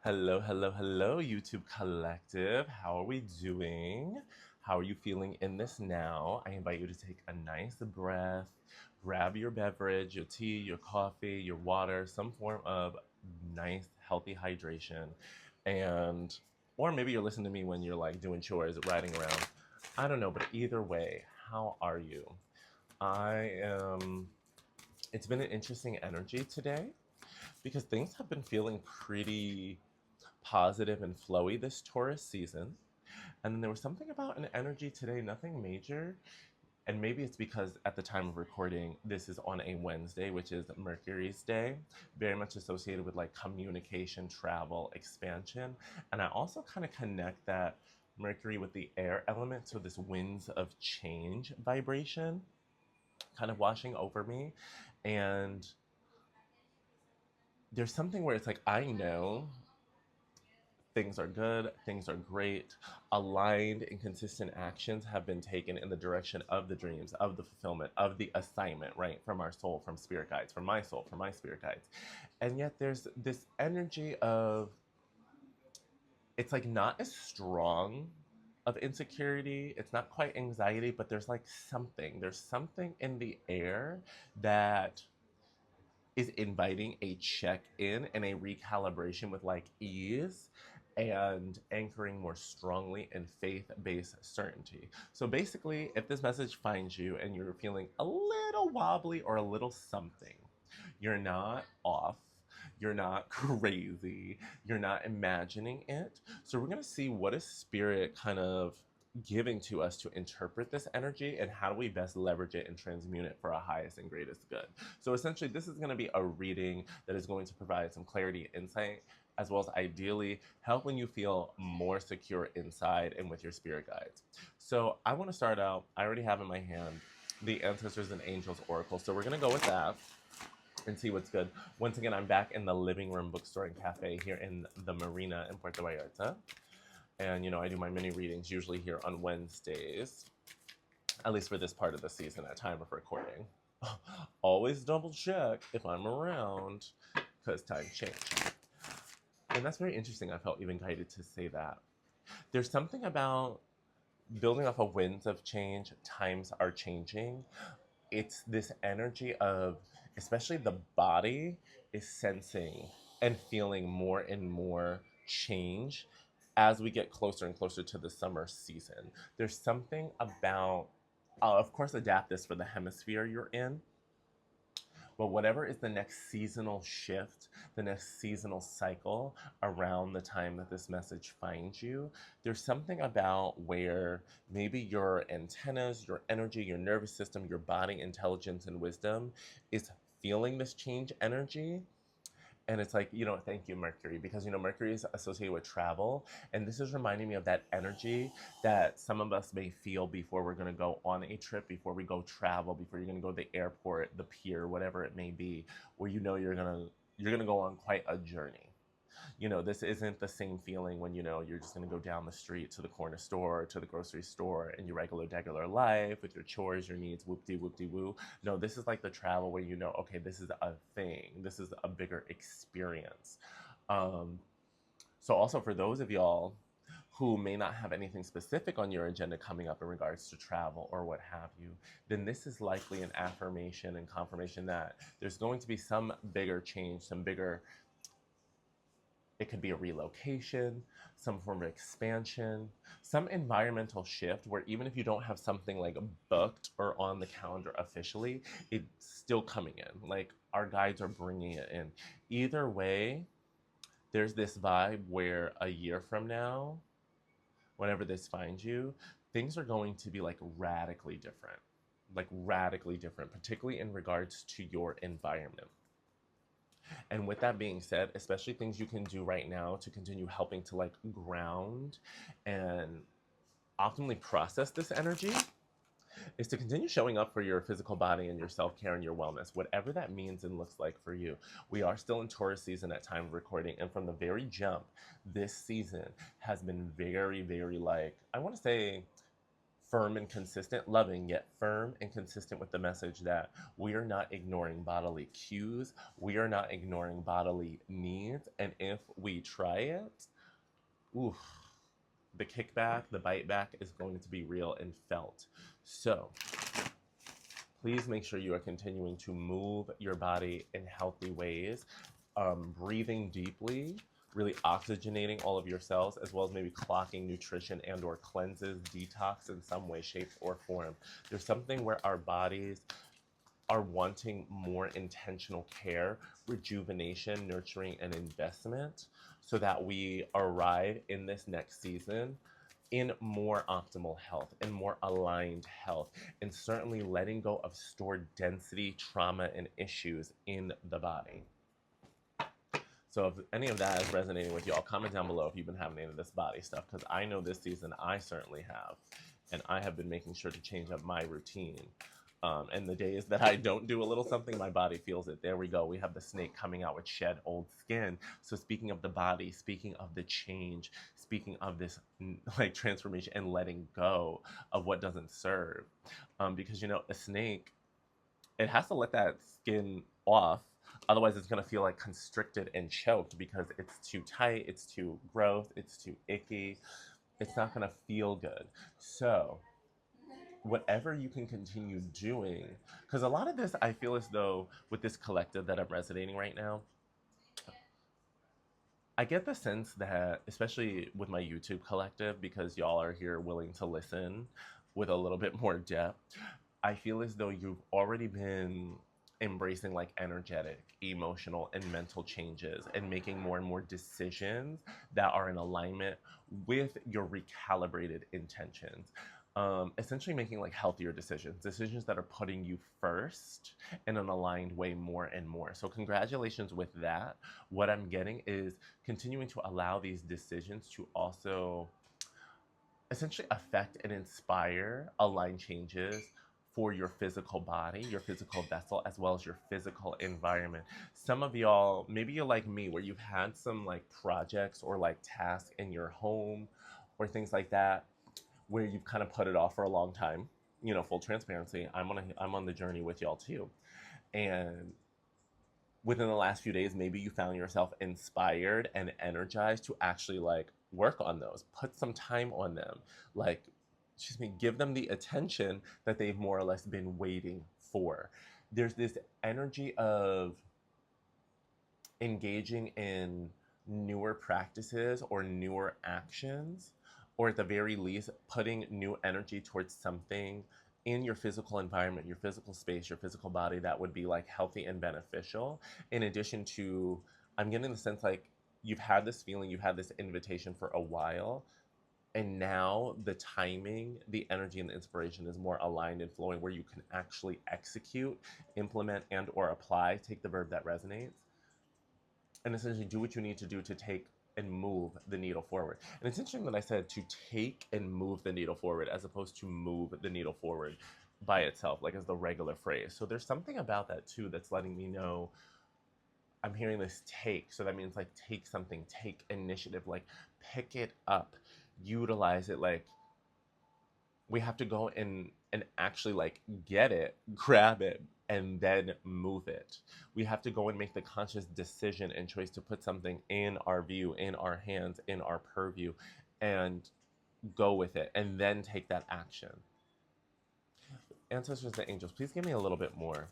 Hello, hello, hello, YouTube Collective. How are we doing? How are you feeling in this now? I invite you to take a nice breath, grab your beverage, your tea, your coffee, your water, some form of nice, healthy hydration. And, or maybe you're listening to me when you're like doing chores, riding around. I don't know, but either way, how are you? I am, it's been an interesting energy today because things have been feeling pretty positive and flowy this Taurus season. And then there was something about an energy today, nothing major. And maybe it's because at the time of recording, this is on a Wednesday, which is Mercury's day, very much associated with like communication, travel, expansion. And I also kind of connect that Mercury with the air element, so this winds of change vibration kind of washing over me. And there's something where it's like, I know things are good, things are great. Aligned and consistent actions have been taken in the direction of the dreams, of the fulfillment, of the assignment, right? From our soul, from spirit guides, from my soul, from my spirit guides. And yet there's this energy of, it's like not as strong of insecurity. It's not quite anxiety, but there's something in the air that is inviting a check in and a recalibration with like ease and anchoring more strongly in faith based certainty. So basically, if this message finds you and you're feeling a little wobbly or a little something, you're not off. You're not crazy. You're not imagining it. So, we're going to see what is spirit kind of giving to us to interpret this energy and how do we best leverage it and transmute it for our highest and greatest good. So essentially, this is going to be a reading that is going to provide some clarity and insight, as well as ideally helping you feel more secure inside and with your spirit guides. So I want to start out, I already have in my hand the Ancestors and Angels Oracle. So we're going to go with that and see what's good. Once again, I'm back in the Living Room Bookstore and Cafe here in the Marina in Puerto Vallarta. And, I do my mini readings usually here on Wednesdays, at least for this part of the season at time of recording. Always double check if I'm around, because time change. And that's very interesting. I felt even guided to say that. There's something about building off of winds of change, times are changing. It's this energy of, especially the body is sensing and feeling more and more change as we get closer and closer to the summer season. There's something about, of course, adapt this for the hemisphere you're in, but whatever is the next seasonal shift, the next seasonal cycle around the time that this message finds you, there's something about where maybe your antennas, your energy, your nervous system, your body intelligence and wisdom is feeling this change energy. And it's like, thank you, Mercury, because, Mercury is associated with travel. And this is reminding me of that energy that some of us may feel before we're going to go on a trip, before we go travel, before you're going to go to the airport, the pier, whatever it may be, where you're going to go on quite a journey. This isn't the same feeling when, you're just going to go down the street to the corner store, to the grocery store, in your regular life with your chores, your needs, whoop-de woo. No, this is like the travel where okay, this is a thing. This is a bigger experience. Um, so also for those of y'all who may not have anything specific on your agenda coming up in regards to travel or what have you, then this is likely an affirmation and confirmation that there's going to be some bigger change, some bigger, it could be a relocation, some form of expansion, some environmental shift where even if you don't have something like booked or on the calendar officially, it's still coming in. Like our guides are bringing it in. Either way, there's this vibe where a year from now, whenever this finds you, things are going to be like radically different. Like radically different, particularly in regards to your environment. And with that being said, especially things you can do right now to continue helping to like ground and optimally process this energy is to continue showing up for your physical body and your self-care and your wellness, whatever that means and looks like for you. We are still in Taurus season at time of recording, and from the very jump, this season has been very, very like, I want to say firm and consistent, loving yet firm and consistent with the message that we are not ignoring bodily cues, we are not ignoring bodily needs, and if we try it, oof, the kickback, the bite back is going to be real and felt. So please make sure you are continuing to move your body in healthy ways, breathing deeply, really oxygenating all of your cells, as well as maybe clocking nutrition and or cleanses, detox in some way, shape, or form. There's something where our bodies are wanting more intentional care, rejuvenation, nurturing, and investment so that we arrive in this next season in more optimal health and more aligned health, and certainly letting go of stored density, trauma, and issues in the body. So if any of that is resonating with y'all, comment down below if you've been having any of this body stuff, because I know this season I certainly have, and I have been making sure to change up my routine. And the days that I don't do a little something, my body feels it. There we go. We have the snake coming out with shed old skin. So speaking of the body, speaking of the change, speaking of this like transformation and letting go of what doesn't serve. Because, you know, a snake, it has to let that skin off. Otherwise, it's going to feel like constricted and choked because it's too tight, it's too gross, it's too icky. It's not going to feel good. So whatever you can continue doing, because a lot of this, I feel as though with this collective that I'm resonating right now, I get the sense that, especially with my YouTube collective, because y'all are here willing to listen with a little bit more depth, I feel as though you've already been embracing like energetic, emotional, and mental changes and making more and more decisions that are in alignment with your recalibrated intentions. Essentially making like healthier decisions that are putting you first in an aligned way more and more. So congratulations with that. What I'm getting is continuing to allow these decisions to also essentially affect and inspire aligned changes for your physical body, your physical vessel, as well as your physical environment. Some of y'all, maybe you're like me, where you've had some like projects or like tasks in your home or things like that, where you've kind of put it off for a long time. You know, full transparency, I'm on the journey with y'all too. And within the last few days, maybe you found yourself inspired and energized to actually like work on those, put some time on them, like, excuse me, give them the attention that they've more or less been waiting for. There's this energy of engaging in newer practices or newer actions, or at the very least, putting new energy towards something in your physical environment, your physical space, your physical body that would be like healthy and beneficial. In addition to, I'm getting the sense like you've had this feeling, you've had this invitation for a while, and now the timing, the energy, and the inspiration is more aligned and flowing where you can actually execute, implement, and or apply, take the verb that resonates, and essentially do what you need to do to take and move the needle forward. And it's interesting that I said to take and move the needle forward as opposed to move the needle forward by itself, like as the regular phrase. So there's something about that too that's letting me know I'm hearing this take. So that means like take something, take initiative, like pick it up, utilize it. Like we have to go and actually like get it, grab it, and then move it. We have to go and make the conscious decision and choice to put something in our view, in our hands, in our purview, and go with it, and then take that action. Ancestors and angels, please give me a little bit more.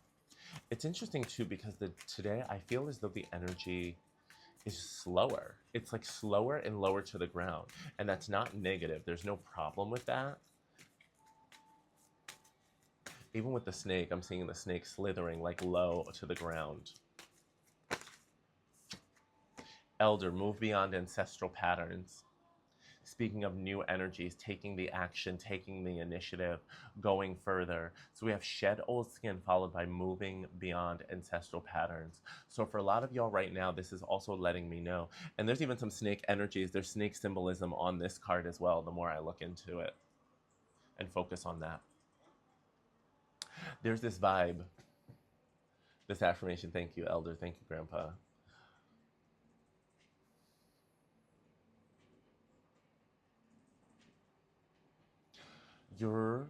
It's interesting too because today I feel as though the energy is slower. It's like slower and lower to the ground, and that's not negative. There's no problem with that. Even with the snake, I'm seeing the snake slithering like low to the ground. Elder, move beyond ancestral patterns. Speaking of new energies, taking the action, taking the initiative, going further. So we have shed old skin followed by moving beyond ancestral patterns. So for a lot of y'all right now, this is also letting me know. And there's even some snake energies. There's snake symbolism on this card as well, the more I look into it and focus on that. There's this vibe, this affirmation. Thank you, Elder. Thank you, Grandpa. Your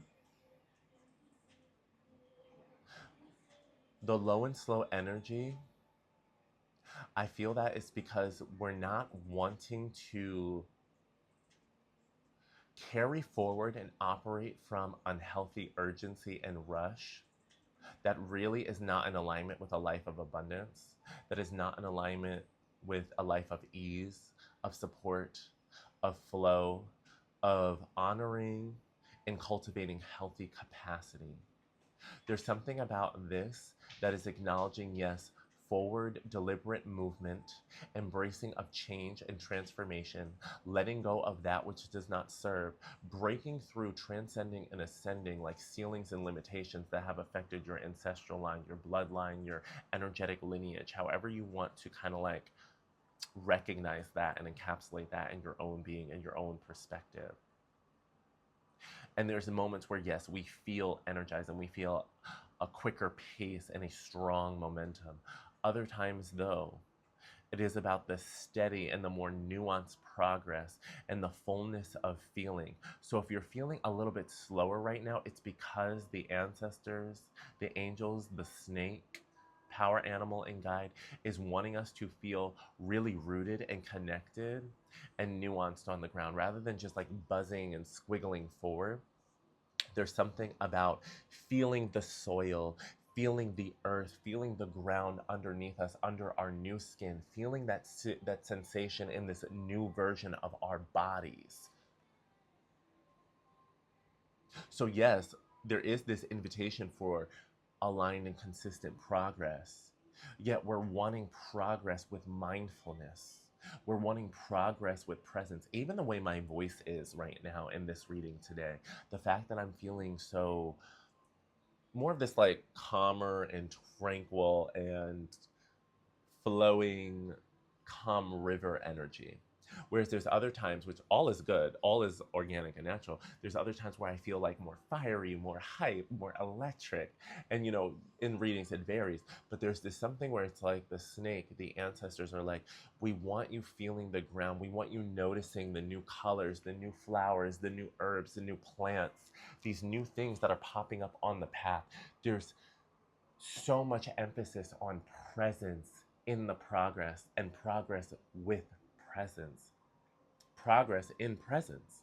the low and slow energy, I feel that it's because we're not wanting to carry forward and operate from unhealthy urgency and rush that really is not in alignment with a life of abundance, that is not in alignment with a life of ease, of support, of flow, of honoring and cultivating healthy capacity. There's something about this that is acknowledging, yes, forward, deliberate movement, embracing of change and transformation, letting go of that which does not serve, breaking through, transcending, and ascending like ceilings and limitations that have affected your ancestral line, your bloodline, your energetic lineage, however you want to kind of like recognize that and encapsulate that in your own being and your own perspective. And there's moments where, yes, we feel energized and we feel a quicker pace and a strong momentum. Other times, though, it is about the steady and the more nuanced progress and the fullness of feeling. So if you're feeling a little bit slower right now, it's because the ancestors, the angels, the snake, power animal and guide is wanting us to feel really rooted and connected and nuanced on the ground rather than just like buzzing and squiggling forward. There's something about feeling the soil, feeling the earth, feeling the ground underneath us, under our new skin, feeling that sensation in this new version of our bodies. So yes, there is this invitation for aligned and consistent progress. Yet we're wanting progress with mindfulness. We're wanting progress with presence. Even the way my voice is right now in this reading today, the fact that I'm feeling so more of this like calmer and tranquil and flowing, calm river energy. Whereas there's other times, which all is good, all is organic and natural. There's other times where I feel like more fiery, more hype, more electric. And, you know, in readings it varies. But there's this something where it's like the snake, the ancestors are like, we want you feeling the ground. We want you noticing the new colors, the new flowers, the new herbs, the new plants, these new things that are popping up on the path. There's so much emphasis on presence in the progress and progress with presence. Progress in presence.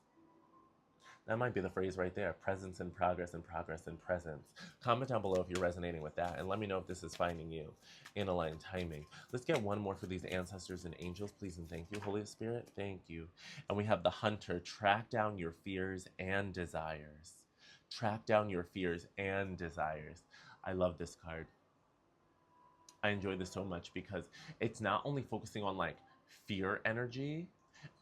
That might be the phrase right there. Presence and progress and progress and presence. Comment down below if you're resonating with that and let me know if this is finding you in aligned timing. Let's get one more for these ancestors and angels, please and thank you. Holy Spirit, thank you. And we have the Hunter. Track down your fears and desires. Track down your fears and desires. I love this card. I enjoy this so much because it's not only focusing on like fear energy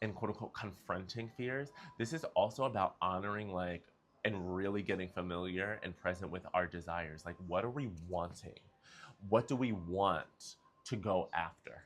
and quote unquote confronting fears. This is also about honoring like and really getting familiar and present with our desires. Like, what are we wanting? What do we want to go after?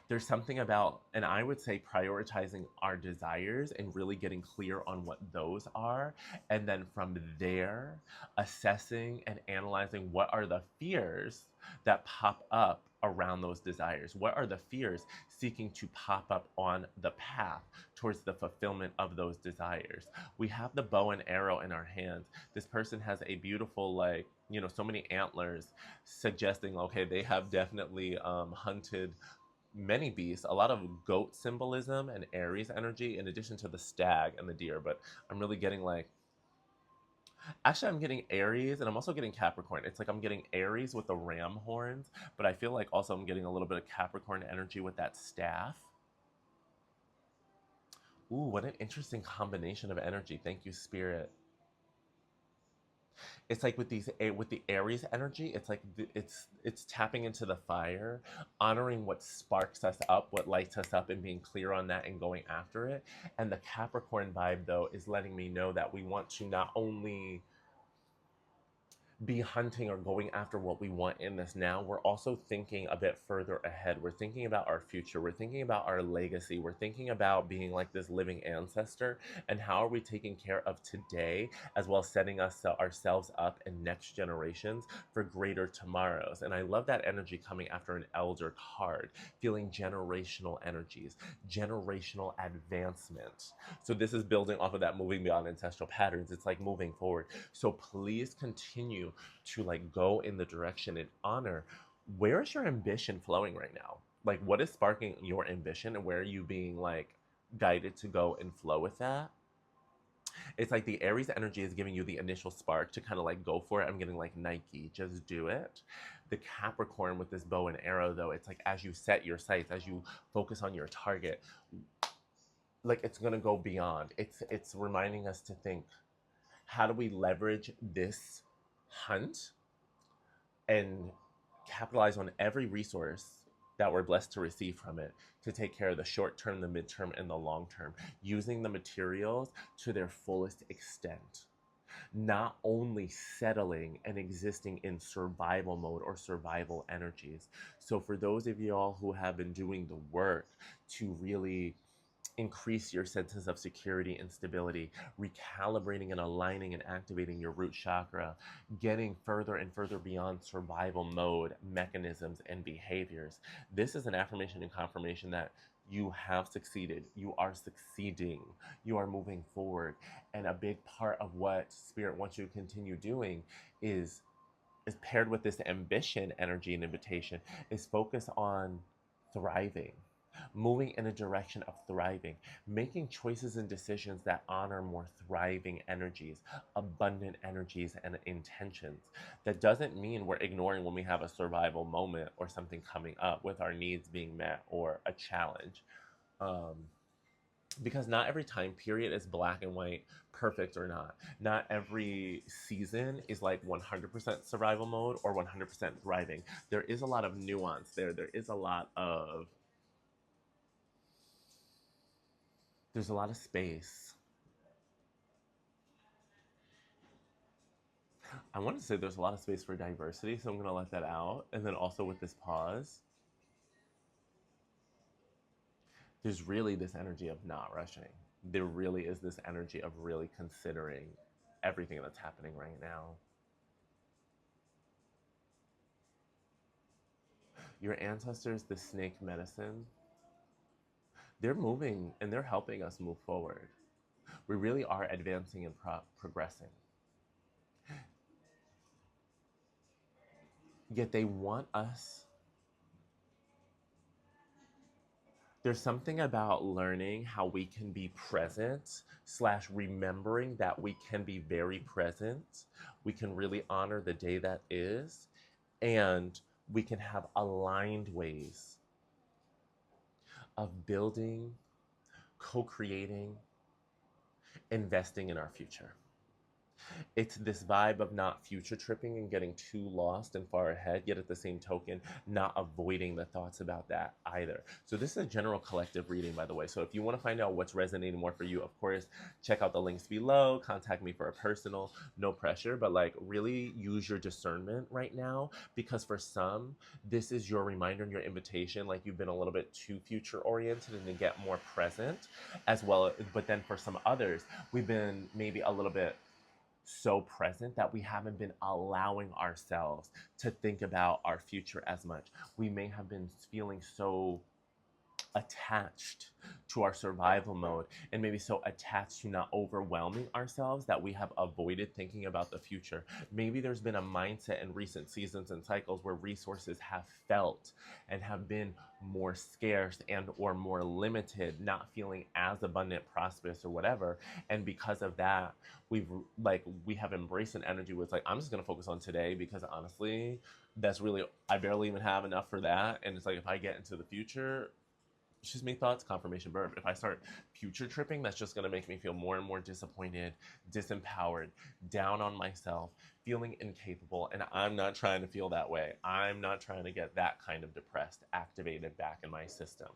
There's something about, and I would say prioritizing our desires and really getting clear on what those are. And then from there, assessing and analyzing what are the fears that pop up around those desires. What are the fears seeking to pop up on the path towards the fulfillment of those desires? We have the bow and arrow in our hands. This person has a beautiful, like, you know, so many antlers suggesting, okay, they have definitely hunted many beasts, a lot of goat symbolism and Aries energy in addition to the stag and the deer, but I'm really getting like, actually I'm getting Aries and I'm also getting Capricorn. It's like I'm getting Aries with the ram horns, but I feel like also I'm getting a little bit of Capricorn energy with that staff. Ooh, what an interesting combination of energy. Thank you, Spirit. It's like with the Aries energy, it's like it's tapping into the fire, honoring what sparks us up, what lights us up, and being clear on that and going after it. And the Capricorn vibe though is letting me know that we want to not only be hunting or going after what we want in this now, we're also thinking a bit further ahead. We're thinking about our future. We're thinking about our legacy. We're thinking about being like this living ancestor, and how are we taking care of today as well as setting ourselves up and next generations for greater tomorrows. And I love that energy coming after an elder card, feeling generational energies, generational advancement. So this is building off of that moving beyond ancestral patterns. It's like moving forward. So please continue to like go in the direction and honor. Where is your ambition flowing right now? Like, what is sparking your ambition, and where are you being like guided to go and flow with that? It's like the Aries energy is giving you the initial spark to kind of like go for it. I'm getting like Nike, just do it. The Capricorn with this bow and arrow, though, it's like as you set your sights, as you focus on your target, like it's gonna go beyond. It's reminding us to think, how do we leverage this hunt and capitalize on every resource that we're blessed to receive from it to take care of the short term, the midterm, and the long term, using the materials to their fullest extent. Not only settling and existing in survival mode or survival energies. So, for those of y'all who have been doing the work to really increase your senses of security and stability, recalibrating and aligning and activating your root chakra, getting further and further beyond survival mode mechanisms and behaviors. This is an affirmation and confirmation that you have succeeded, you are succeeding, you are moving forward. And a big part of what Spirit wants you to continue doing is paired with this ambition energy and invitation, is focus on thriving, moving in a direction of thriving, making choices and decisions that honor more thriving energies, abundant energies, and intentions. That doesn't mean we're ignoring when we have a survival moment or something coming up with our needs being met or a challenge. Um, because not every time period is black and white, perfect or not. Not every season is like 100% survival mode or 100% thriving. There is a lot of nuance there. There's a lot of space. I want to say there's a lot of space for diversity, so I'm going to let that out. And then also with this pause, there's really this energy of not rushing. There really is this energy of really considering everything that's happening right now. Your ancestors, the snake medicine, they're moving and they're helping us move forward. We really are advancing and progressing. Yet they want us. There's something about learning how we can be present slash remembering that we can be very present. We can really honor the day that is, and we can have aligned ways of building, co-creating, investing in our future. It's this vibe of not future tripping and getting too lost and far ahead, yet at the same token, not avoiding the thoughts about that either. So this is a general collective reading, by the way. So if you want to find out what's resonating more for you, of course, check out the links below, contact me for a personal, no pressure, but like really use your discernment right now, because for some, this is your reminder and your invitation, like you've been a little bit too future oriented and to get more present as well. But then for some others, we've been maybe a little bit so present that we haven't been allowing ourselves to think about our future as much. We may have been feeling so attached to our survival mode and maybe so attached to not overwhelming ourselves that we have avoided thinking about the future. Maybe there's been a mindset in recent seasons and cycles where resources have felt and have been more scarce and or more limited, not feeling as abundant, prosperous, or whatever. And because of that, we have embraced an energy where it's like, I'm just gonna focus on today, because honestly, that's really, I barely even have enough for that. And it's like, if I get into the future, it's just me thoughts, confirmation verb. If I start future tripping, that's just going to make me feel more and more disappointed, disempowered, down on myself, feeling incapable. And I'm not trying to feel that way. I'm not trying to get that kind of depressed activated back in my system.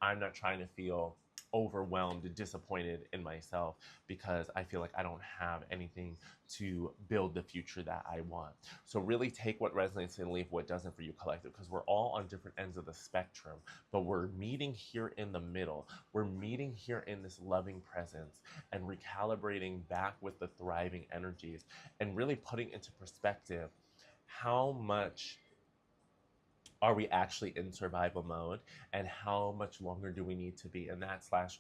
I'm not trying to feel overwhelmed and disappointed in myself because I feel like I don't have anything to build the future that I want. So really take what resonates and leave what doesn't for you, collective, because we're all on different ends of the spectrum, but we're meeting here in the middle. We're meeting here in this loving presence and recalibrating back with the thriving energies and really putting into perspective how much are we actually in survival mode, and how much longer do we need to be in that, slash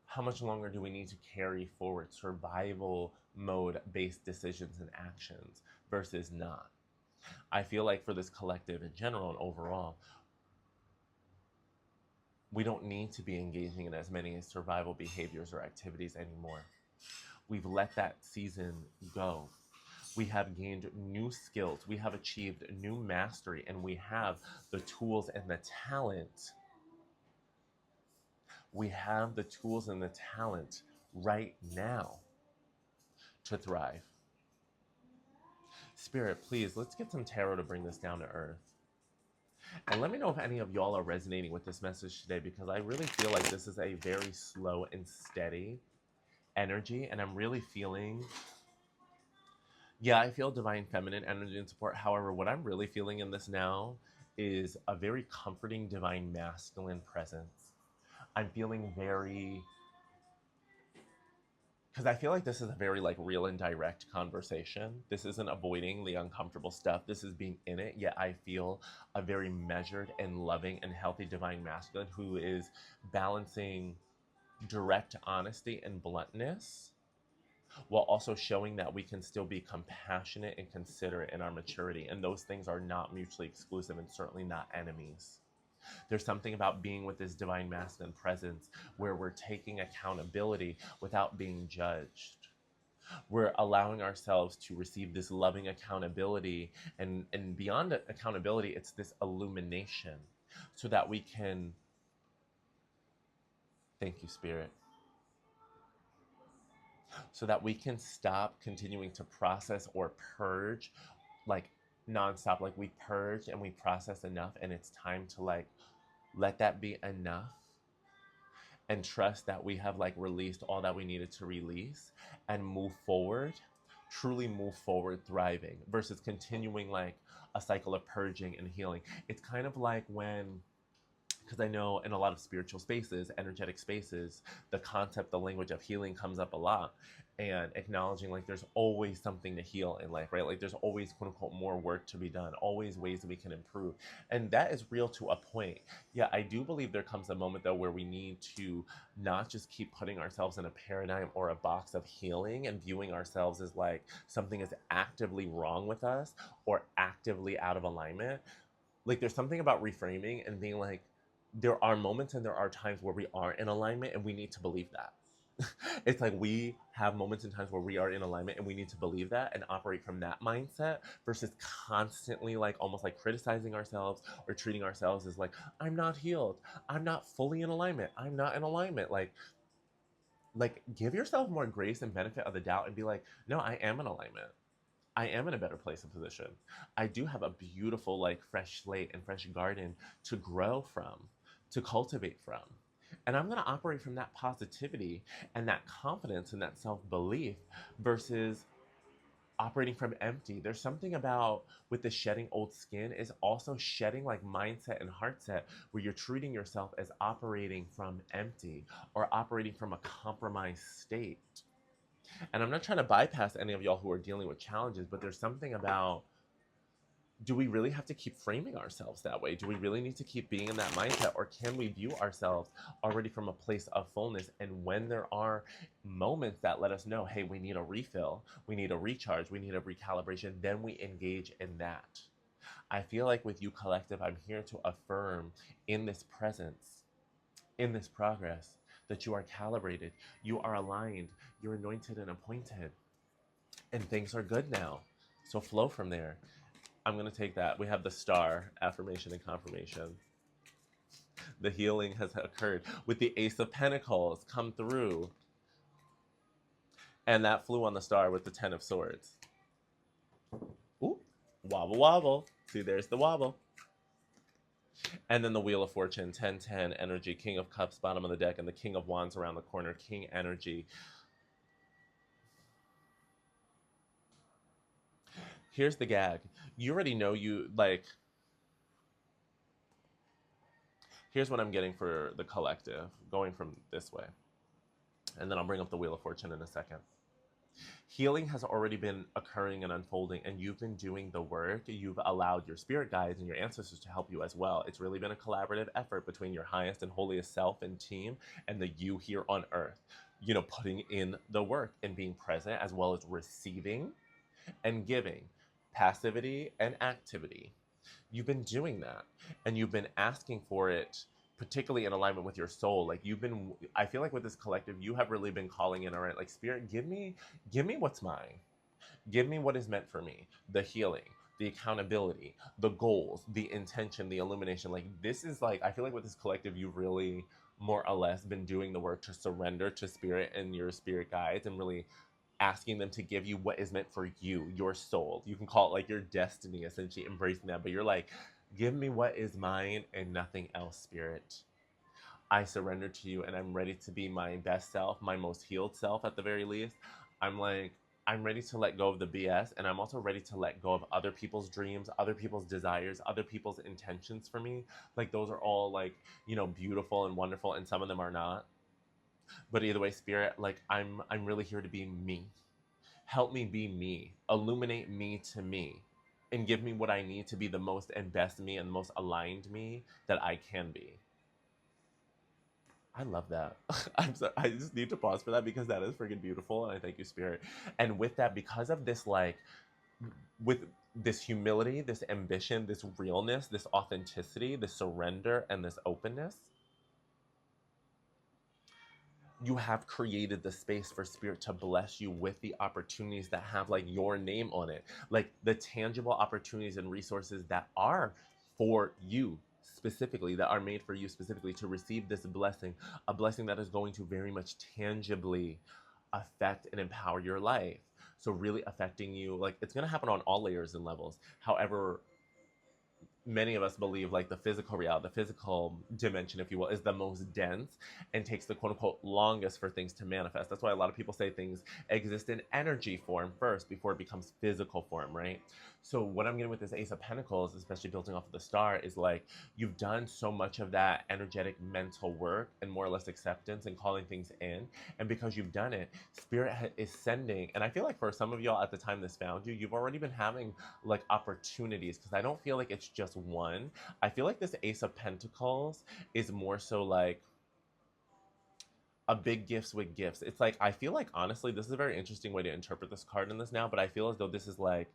how much longer do we need to carry forward survival mode based decisions and actions versus not. I feel like for this collective in general and overall, we don't need to be engaging in as many survival behaviors or activities anymore. We've let that season go. We have gained new skills, we have achieved new mastery, and we have the tools and the talent. We have the tools and the talent right now to thrive. Spirit, please, let's get some tarot to bring this down to earth. And let me know if any of y'all are resonating with this message today, because I really feel like this is a very slow and steady energy, and I'm really feeling, yeah, I feel divine feminine energy and support. However, what I'm really feeling in this now is a very comforting divine masculine presence. I'm feeling very, because I feel like this is a very like real and direct conversation. This isn't avoiding the uncomfortable stuff. This is being in it. Yet I feel a very measured and loving and healthy divine masculine who is balancing direct honesty and bluntness while also showing that we can still be compassionate and considerate in our maturity. And those things are not mutually exclusive and certainly not enemies. There's something about being with this divine masculine presence where we're taking accountability without being judged. We're allowing ourselves to receive this loving accountability, and beyond accountability, it's this illumination so that we can, thank you, Spirit, so that we can stop continuing to process or purge like nonstop. Like we purge and we process enough, and it's time to like let that be enough and trust that we have like released all that we needed to release and move forward, truly move forward thriving versus continuing like a cycle of purging and healing. It's kind of like when, because I know in a lot of spiritual spaces, energetic spaces, the concept, the language of healing comes up a lot, and acknowledging like there's always something to heal in life, right? Like there's always quote unquote more work to be done, always ways that we can improve. And that is real to a point. Yeah, I do believe there comes a moment though where we need to not just keep putting ourselves in a paradigm or a box of healing and viewing ourselves as like something is actively wrong with us or actively out of alignment. Like there's something about reframing and being like, there are moments and there are times where we are in alignment, and we need to believe that. It's like we have moments and times where we are in alignment, and we need to believe that and operate from that mindset versus constantly like almost like criticizing ourselves or treating ourselves as like, I'm not healed, I'm not fully in alignment, I'm not in alignment. Like give yourself more grace and benefit of the doubt and be like, no, I am in alignment. I am in a better place and position. I do have a beautiful, like, fresh slate and fresh garden to grow from, to cultivate from. And I'm going to operate from that positivity and that confidence and that self belief versus operating from empty. There's something about with the shedding old skin is also shedding like mindset and heart set where you're treating yourself as operating from empty or operating from a compromised state. And I'm not trying to bypass any of y'all who are dealing with challenges, but there's something about, do we really have to keep framing ourselves that way? Do we really need to keep being in that mindset? Or can we view ourselves already from a place of fullness? And when there are moments that let us know, hey, we need a refill, we need a recharge, we need a recalibration, then we engage in that. I feel like with you, collective, I'm here to affirm in this presence, in this progress, that you are calibrated, you are aligned, you're anointed and appointed, and things are good now. So flow from there. I'm going to take that. We have the star, affirmation and confirmation. The healing has occurred with the Ace of Pentacles come through. And that flew on the star with the Ten of Swords. Ooh, wobble, wobble. See, there's the wobble. And then the Wheel of Fortune, 1010 energy, King of Cups, bottom of the deck, and the King of Wands around the corner, King energy. Here's the gag. You already know you, like, here's what I'm getting for the collective, going from this way. And then I'll bring up the Wheel of Fortune in a second. Healing has already been occurring and unfolding, and you've been doing the work. You've allowed your spirit guides and your ancestors to help you as well. It's really been a collaborative effort between your highest and holiest self and team and the you here on earth. You know, putting in the work and being present as well as receiving and giving, passivity and activity. You've been doing that, and you've been asking for it, particularly in alignment with your soul. Like, you've been, I feel like with this collective, you have really been calling in, all right, like, spirit, give me what's mine. Give me what is meant for me. The healing, the accountability, the goals, the intention, the illumination. Like, this is like, I feel like with this collective, you've really more or less been doing the work to surrender to spirit and your spirit guides, and really asking them to give you what is meant for you, your soul. You can call it like your destiny, essentially embracing that. But you're like, give me what is mine and nothing else, spirit. I surrender to you, and I'm ready to be my best self, my most healed self at the very least. I'm like, I'm ready to let go of the BS, and I'm also ready to let go of other people's dreams, other people's desires, other people's intentions for me. Like, those are all like, you know, beautiful and wonderful, and some of them are not. But either way, spirit, like, I'm really here to be me. Help me be me. Illuminate me to me. And give me what I need to be the most and best me and the most aligned me that I can be. I love that. I'm sorry. I just need to pause for that because that is freaking beautiful. And I thank you, Spirit. And with that, because of this, like, with this humility, this ambition, this realness, this authenticity, this surrender, and this openness, you have created the space for spirit to bless you with the opportunities that have like your name on it, like the tangible opportunities and resources that are for you specifically, that are made for you specifically to receive this blessing, a blessing that is going to very much tangibly affect and empower your life. So really affecting you, like, it's going to happen on all layers and levels. However, many of us believe like the physical reality, the physical dimension, if you will, is the most dense and takes the quote unquote longest for things to manifest. That's why a lot of people say things exist in energy form first before it becomes physical form, right? So what I'm getting with this Ace of Pentacles, especially building off of the star, is like, you've done so much of that energetic mental work and more or less acceptance and calling things in. And because you've done it, Spirit is sending, and I feel like for some of y'all at the time this found you, you've already been having like opportunities, because I don't feel like it's just one. I feel like this Ace of Pentacles is more so like a big gifts with gifts. It's like, I feel like honestly, this is a very interesting way to interpret this card in this now, but I feel as though this is like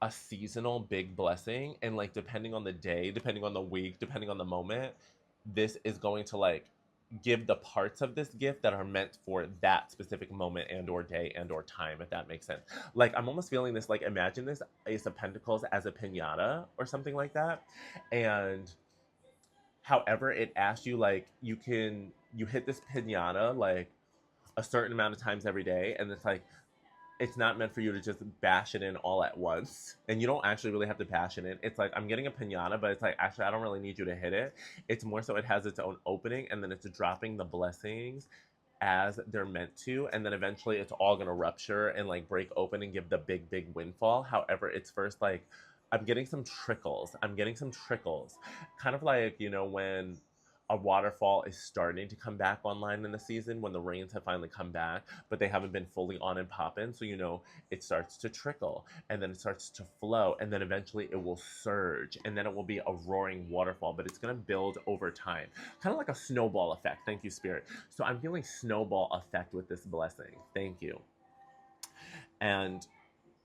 a seasonal big blessing, and like depending on the day, depending on the week, depending on the moment, this is going to like give the parts of this gift that are meant for that specific moment and or day and or time, if that makes sense. Like, I'm almost feeling this, like, imagine this Ace of Pentacles as a piñata or something like that, and however it asks you, like, you hit this piñata like a certain amount of times every day, and it's like, it's not meant for you to just bash it in all at once. And you don't actually really have to bash it in. It's like, I'm getting a piñata, but it's like, actually, I don't really need you to hit it. It's more so it has its own opening, and then it's dropping the blessings as they're meant to. And then eventually it's all going to rupture and like break open and give the big, big windfall. However, it's first like, I'm getting some trickles. I'm getting some trickles. Kind of like, you know, when a waterfall is starting to come back online in the season, when the rains have finally come back, but they haven't been fully on and popping. So, you know, it starts to trickle, and then it starts to flow, and then eventually it will surge, and then it will be a roaring waterfall, but it's going to build over time. Kind of like a snowball effect. Thank you, Spirit. So I'm feeling snowball effect with this blessing. Thank you. And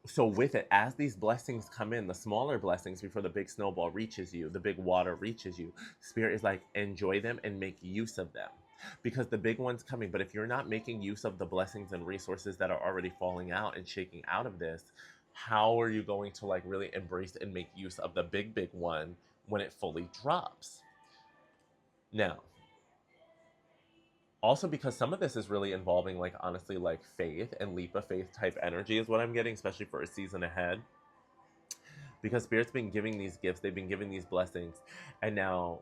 so with it, as these blessings come in, the smaller blessings before the big snowball reaches you, the big water reaches you, Spirit is like, enjoy them and make use of them, because the big one's coming. But if you're not making use of the blessings and resources that are already falling out and shaking out of this, how are you going to like really embrace and make use of the big, big one when it fully drops? Now, also, because some of this is really involving, like, honestly, like faith and leap of faith type energy is what I'm getting, especially for a season ahead. Because Spirit's been giving these gifts, they've been giving these blessings. And now,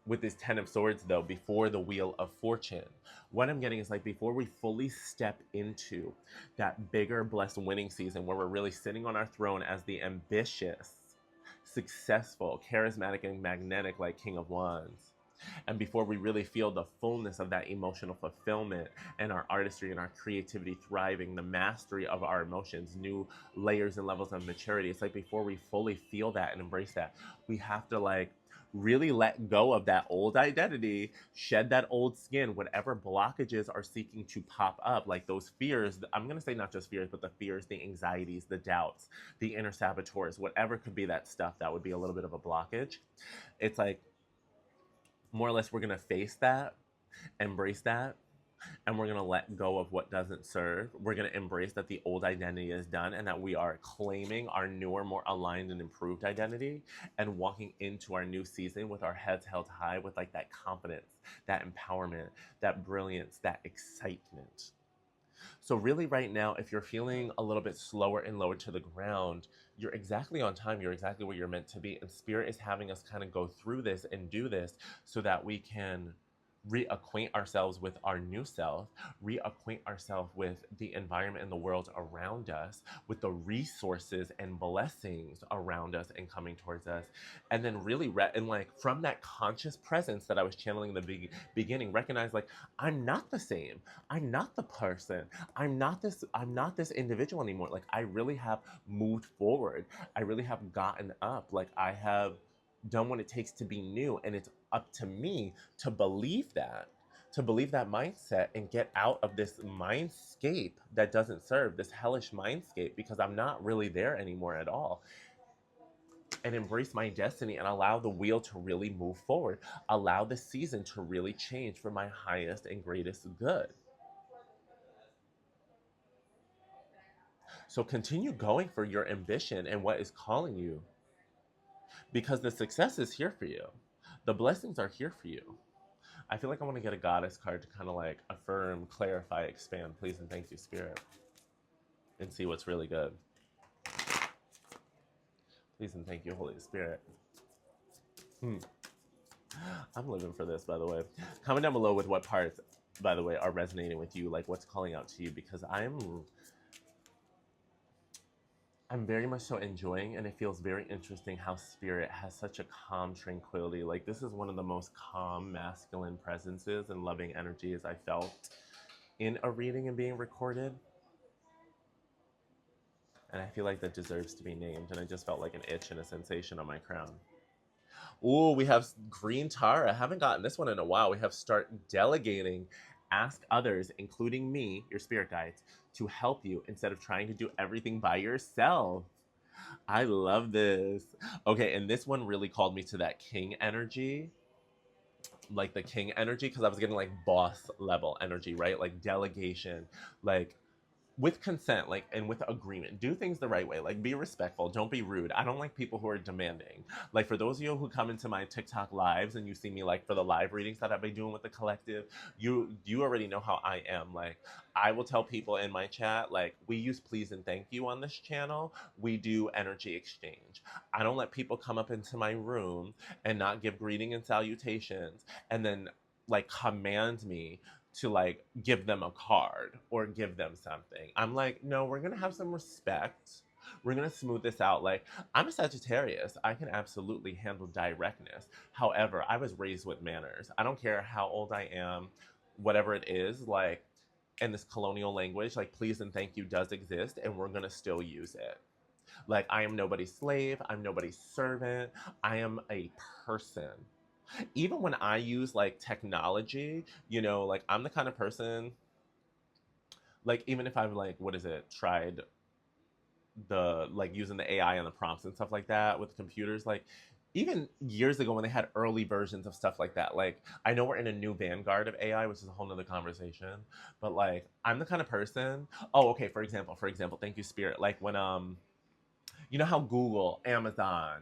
with this Ten of Swords, though, before the Wheel of Fortune, what I'm getting is like before we fully step into that bigger blessed winning season where we're really sitting on our throne as the ambitious, successful, charismatic, and magnetic like King of Wands, and before we really feel the fullness of that emotional fulfillment and our artistry and our creativity thriving, the mastery of our emotions, new layers and levels of maturity, it's like before we fully feel that and embrace that, we have to like really let go of that old identity, shed that old skin, whatever blockages are seeking to pop up, like those fears. I'm going to say not just fears, but the fears, the anxieties, the doubts, the inner saboteurs, whatever could be that stuff that would be a little bit of a blockage. It's like more or less we're going to face that, embrace that, and we're going to let go of what doesn't serve. We're going to embrace that the old identity is done and that we are claiming our newer, more aligned and improved identity and walking into our new season with our heads held high with like that confidence, that empowerment, that brilliance, that excitement. So really right now, if you're feeling a little bit slower and lower to the ground, you're exactly on time. You're exactly where you're meant to be. And Spirit is having us kind of go through this and do this so that we can reacquaint ourselves with our new self, reacquaint ourselves with the environment and the world around us, with the resources and blessings around us and coming towards us, and then really and like from that conscious presence that I was channeling in the beginning, recognize like I'm not the same, I'm not the person, I'm not this individual anymore. Like I really have moved forward, I really have gotten up, like I have done what it takes to be new, and it's up to me to believe that mindset and get out of this mindscape that doesn't serve, this hellish mindscape, because I'm not really there anymore at all, and embrace my destiny and allow the wheel to really move forward, allow the season to really change for my highest and greatest good. So continue going for your ambition and what is calling you, because the success is here for you. The blessings are here for you. I feel like I want to get a goddess card to kind of like affirm, clarify, expand, please and thank you, Spirit, and see what's really good. Please and thank you, Holy Spirit. I'm living for this, by the way. Comment down below with what parts, by the way, are resonating with you, like what's calling out to you, because I'm very much so enjoying, and it feels very interesting how Spirit has such a calm tranquility. Like this is one of the most calm masculine presences and loving energies I felt in a reading and being recorded. And I feel like that deserves to be named, and I just felt like an itch and a sensation on my crown. Ooh, we have Green Tara. I haven't gotten this one in a while. We have start delegating. Ask others, including me, your spirit guides, to help you instead of trying to do everything by yourself. I love this. Okay, and this one really called me to that king energy. Like the king energy, because I was getting like boss level energy, right? Like delegation, like with consent, like, and with agreement. Do things the right way. Like, be respectful. Don't be rude. I don't like people who are demanding. Like, for those of you who come into my TikTok lives and you see me like for the live readings that I've been doing with the collective, you already know how I am. Like, I will tell people in my chat, like, we use please and thank you on this channel. We do energy exchange. I don't let people come up into my room and not give greeting and salutations and then like command me to like give them a card or give them something. I'm like, no, we're gonna have some respect. We're gonna smooth this out. Like, I'm a Sagittarius. I can absolutely handle directness. However, I was raised with manners. I don't care how old I am, whatever it is, like in this colonial language, like please and thank you does exist, and we're gonna still use it. Like, I am nobody's slave, I'm nobody's servant, I am a person. Even when I use like technology, like I'm the kind of person, like even if I've like, what is it, tried the like using the AI and the prompts and stuff like that with computers, like even years ago when they had early versions of stuff like that, like I know we're in a new vanguard of AI, which is a whole nother conversation, but like I'm the kind of person, oh, okay, for example, thank you, Spirit, like when, you know how Google, Amazon,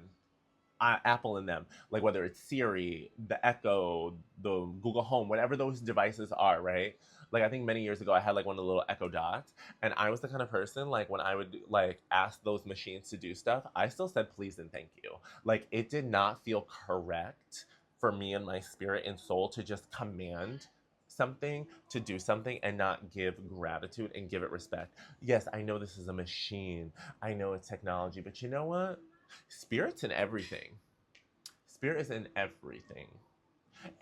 Apple in them, like whether it's Siri, the Echo, the Google Home, whatever those devices are, right? Like I think many years ago I had like one of the little Echo Dots, and I was the kind of person like when I would like ask those machines to do stuff, I still said please and thank you. Like it did not feel correct for me and my spirit and soul to just command something to do something and not give gratitude and give it respect. Yes, I know this is a machine. I know it's technology, but you know what? Spirit's in everything. Spirit is in everything.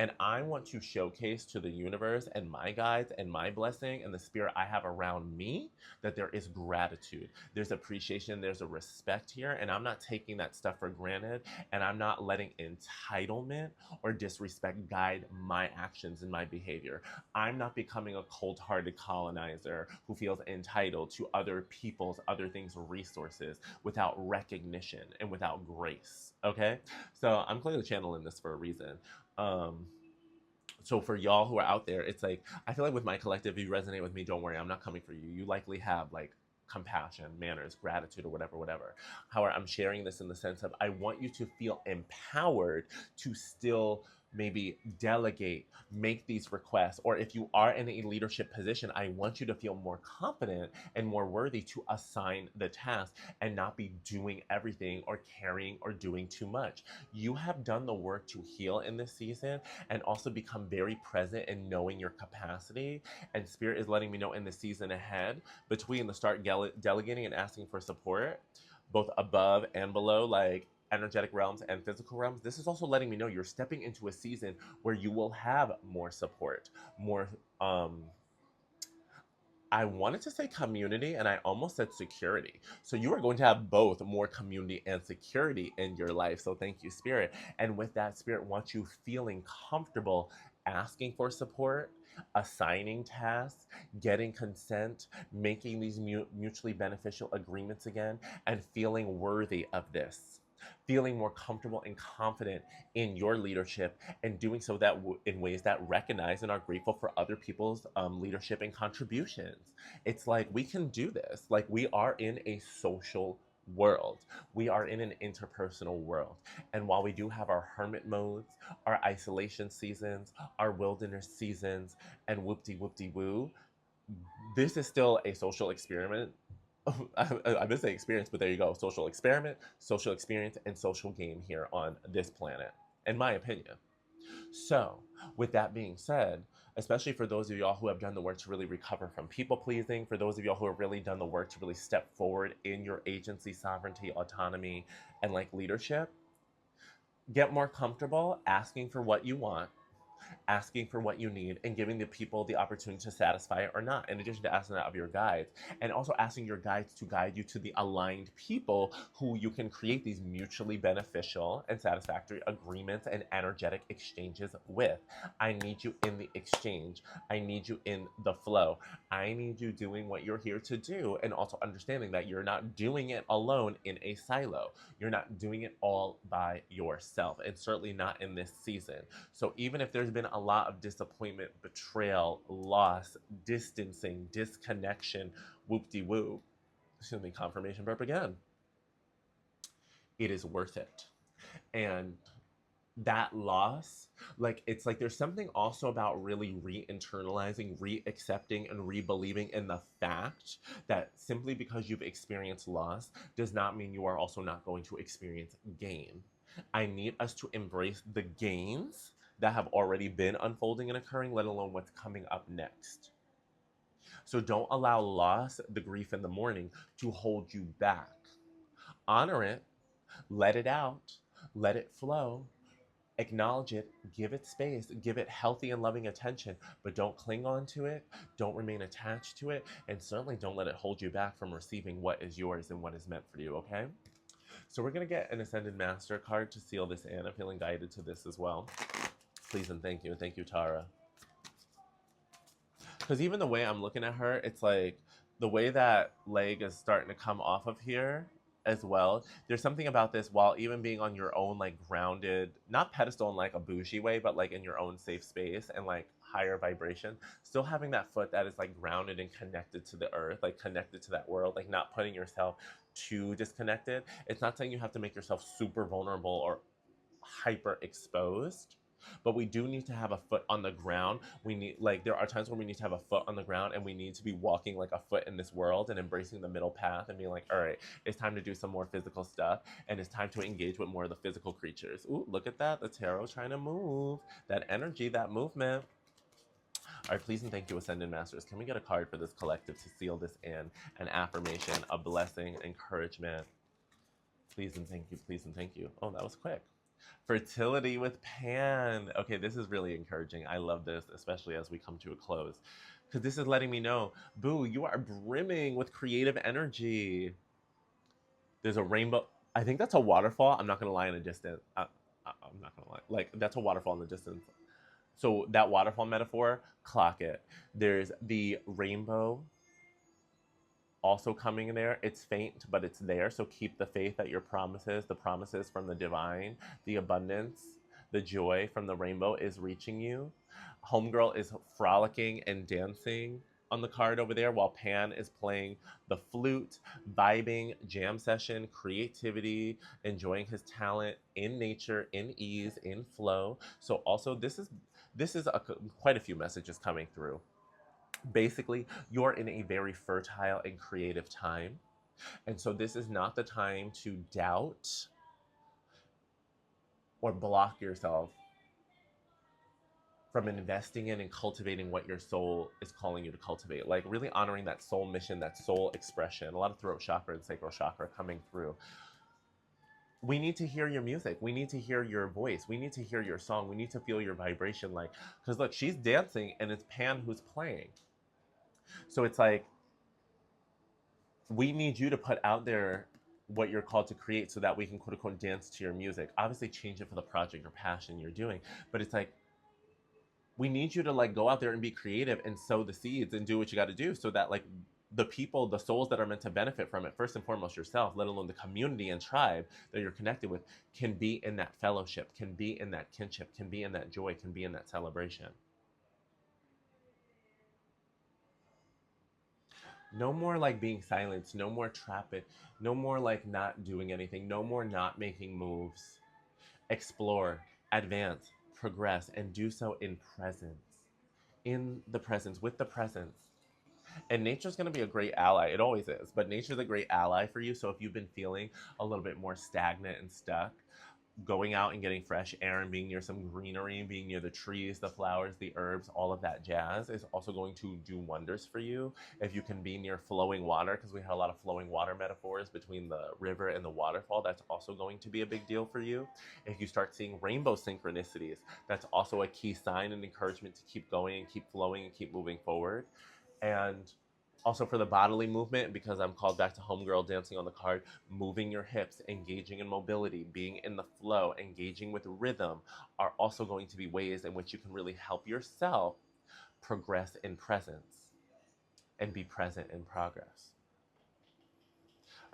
And I want to showcase to the universe and my guides and my blessing and the spirit I have around me that there is gratitude. There's appreciation, there's a respect here, and I'm not taking that stuff for granted, and I'm not letting entitlement or disrespect guide my actions and my behavior. I'm not becoming a cold-hearted colonizer who feels entitled to other people's, other things, resources without recognition and without grace. Okay? So I'm clearly channeling this for a reason. Um, so for y'all who are out there, it's like I feel like with my collective, if you resonate with me, don't worry, I'm not coming for you. You likely have like compassion, manners, gratitude, or whatever, whatever. However, I'm sharing this in the sense of I want you to feel empowered to still maybe delegate, make these requests, or if you are in a leadership position, I want you to feel more confident and more worthy to assign the task and not be doing everything or carrying or doing too much. You have done the work to heal in this season and also become very present in knowing your capacity. And Spirit is letting me know in the season ahead, between the start delegating and asking for support, both above and below, like energetic realms and physical realms, this is also letting me know you're stepping into a season where you will have more support, more I wanted to say community and I almost said security. So you are going to have both more community and security in your life. So thank you, Spirit. And with that, Spirit wants you feeling comfortable asking for support, assigning tasks, getting consent, making these mutually beneficial agreements again, and feeling worthy of this. Feeling more comfortable and confident in your leadership and doing so that in ways that recognize and are grateful for other people's leadership and contributions. It's like we can do this. Like we are in a social world. We are in an interpersonal world. And while we do have our hermit modes, our isolation seasons, our wilderness seasons, and whoop-de-woo, this is still a social experiment. I've been saying experience, but there you go. Social experiment, social experience, and social game here on this planet, in my opinion. So, with that being said, especially for those of y'all who have done the work to really recover from people pleasing, for those of y'all who have really done the work to really step forward in your agency, sovereignty, autonomy, and like leadership, get more comfortable asking for what you want, asking for what you need, and giving the people the opportunity to satisfy it or not, in addition to asking that of your guides. And also asking your guides to guide you to the aligned people who you can create these mutually beneficial and satisfactory agreements and energetic exchanges with. I need you in the exchange. I need you in the flow. I need you doing what you're here to do, and also understanding that you're not doing it alone in a silo. You're not doing it all by yourself, and certainly not in this season. So even if there's been a lot of disappointment, betrayal, loss, distancing, disconnection, whoop-de-woo, excuse me, confirmation burp again, it is worth it. And that loss, like it's like there's something also about really re-internalizing, re-accepting, and re-believing in the fact that simply because you've experienced loss does not mean you are also not going to experience gain. I need us to embrace the gains that have already been unfolding and occurring, let alone what's coming up next. So don't allow loss, the grief in the morning, to hold you back. Honor it, let it out, let it flow, acknowledge it, give it space, give it healthy and loving attention, but don't cling on to it, don't remain attached to it, and certainly don't let it hold you back from receiving what is yours and what is meant for you, okay? So we're going to get an Ascended Master card to seal this in. I'm feeling guided to this as well. Please and thank you. Thank you, Tara. Because even the way I'm looking at her, it's like the way that leg is starting to come off of here as well. There's something about this while even being on your own, like grounded, not pedestal in like a bougie way, but like in your own safe space and like higher vibration, still having that foot that is like grounded and connected to the earth, like connected to that world, like not putting yourself too disconnected. It's not saying you have to make yourself super vulnerable or hyper exposed, but we do need to have a foot on the ground. We need, like, there are times when we need to have a foot on the ground and we need to be walking like a foot in this world and embracing the middle path and being like, all right, it's time to do some more physical stuff and it's time to engage with more of the physical creatures. Ooh, look at that. The tarot trying to move. That energy, that movement. All right, please and thank you, Ascended Masters. Can we get a card for this collective to seal this in? An affirmation, a blessing, encouragement. Please and thank you, please and thank you. Oh, that was quick. Fertility with Pan. Okay, this is really encouraging. I love this, especially as we come to a close. Because this is letting me know, boo, you are brimming with creative energy. There's a rainbow. I think that's a waterfall. I'm not going to lie in a distance. I'm not going to lie. Like, that's a waterfall in the distance. So that waterfall metaphor, clock it. There's the rainbow also coming in there. It's faint, but it's there. So keep the faith that your promises, the promises from the divine, the abundance, the joy from the rainbow is reaching you. Homegirl is frolicking and dancing on the card over there while Pan is playing the flute, vibing, jam session, creativity, enjoying his talent in nature, in ease, in flow. So also this is quite a few messages coming through. Basically, you're in a very fertile and creative time. And so this is not the time to doubt or block yourself from investing in and cultivating what your soul is calling you to cultivate. Like really honoring that soul mission, that soul expression. A lot of throat chakra and sacral chakra coming through. We need to hear your music. We need to hear your voice. We need to hear your song. We need to feel your vibration. Like, because look, she's dancing and it's Pan who's playing. So it's like, we need you to put out there what you're called to create so that we can quote unquote dance to your music. Obviously change it for the project or passion you're doing. But it's like, we need you to like go out there and be creative and sow the seeds and do what you got to do so that like the people, the souls that are meant to benefit from it, first and foremost yourself, let alone the community and tribe that you're connected with, can be in that fellowship, can be in that kinship, can be in that joy, can be in that celebration. No more like being silenced, no more trapping, no more like not doing anything, no more not making moves. Explore, advance, progress, and do so in presence. In the presence, with the presence. And nature's going to be a great ally. It always is. But nature's a great ally for you. So if you've been feeling a little bit more stagnant and stuck, going out and getting fresh air and being near some greenery, being near the trees, the flowers, the herbs, all of that jazz is also going to do wonders for you. If you can be near flowing water, because we had a lot of flowing water metaphors between the river and the waterfall, that's also going to be a big deal for you. If you start seeing rainbow synchronicities, that's also a key sign and encouragement to keep going and keep flowing and keep moving forward. And also for the bodily movement, because I'm called back to homegirl dancing on the card, moving your hips, engaging in mobility, being in the flow, engaging with rhythm are also going to be ways in which you can really help yourself progress in presence and be present in progress.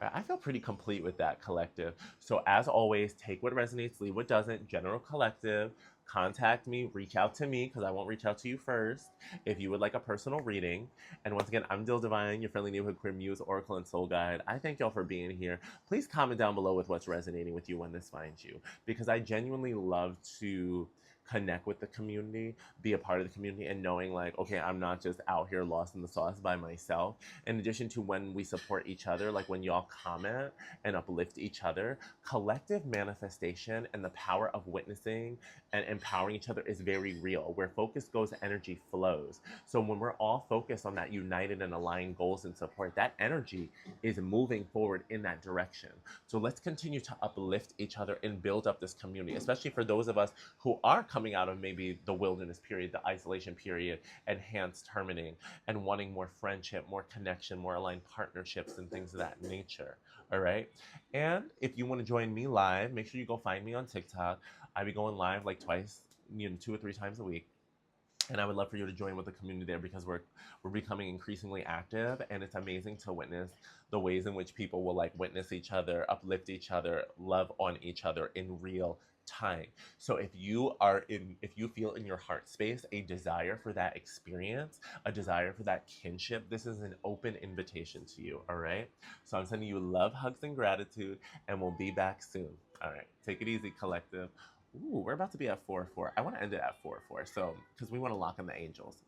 I feel pretty complete with that collective. So as always, take what resonates, leave what doesn't. General collective. Contact me, reach out to me, because I won't reach out to you first if you would like a personal reading. And once again, I'm Dill Divine, your friendly neighborhood queer muse, oracle, and soul guide. I thank y'all for being here. Please comment down below with what's resonating with you when this finds you, because I genuinely love to connect with the community, be a part of the community, and knowing like, okay, I'm not just out here lost in the sauce by myself. In addition to when we support each other, like when y'all comment and uplift each other, collective manifestation and the power of witnessing and empowering each other is very real. Where focus goes, energy flows. So when we're all focused on that united and aligned goals and support, that energy is moving forward in that direction. So let's continue to uplift each other and build up this community, especially for those of us who are coming out of maybe the wilderness period, the isolation period, enhanced terminating, and wanting more friendship, more connection, more aligned partnerships, and things of that nature. All right. And if you want to join me live, make sure you go find me on TikTok. I be going live like twice, 2 or 3 times a week. And I would love for you to join with the community there, because we're becoming increasingly active, and it's amazing to witness the ways in which people will like witness each other, uplift each other, love on each other in real time. So if you feel in your heart space a desire for that experience, a desire for that kinship, this is an open invitation to you, all right? So I'm sending you love, hugs, and gratitude, and we'll be back soon. All right, take it easy, collective. Ooh, we're about to be at 4-4. I want to end it at 4-4, so because we want to lock in the angels.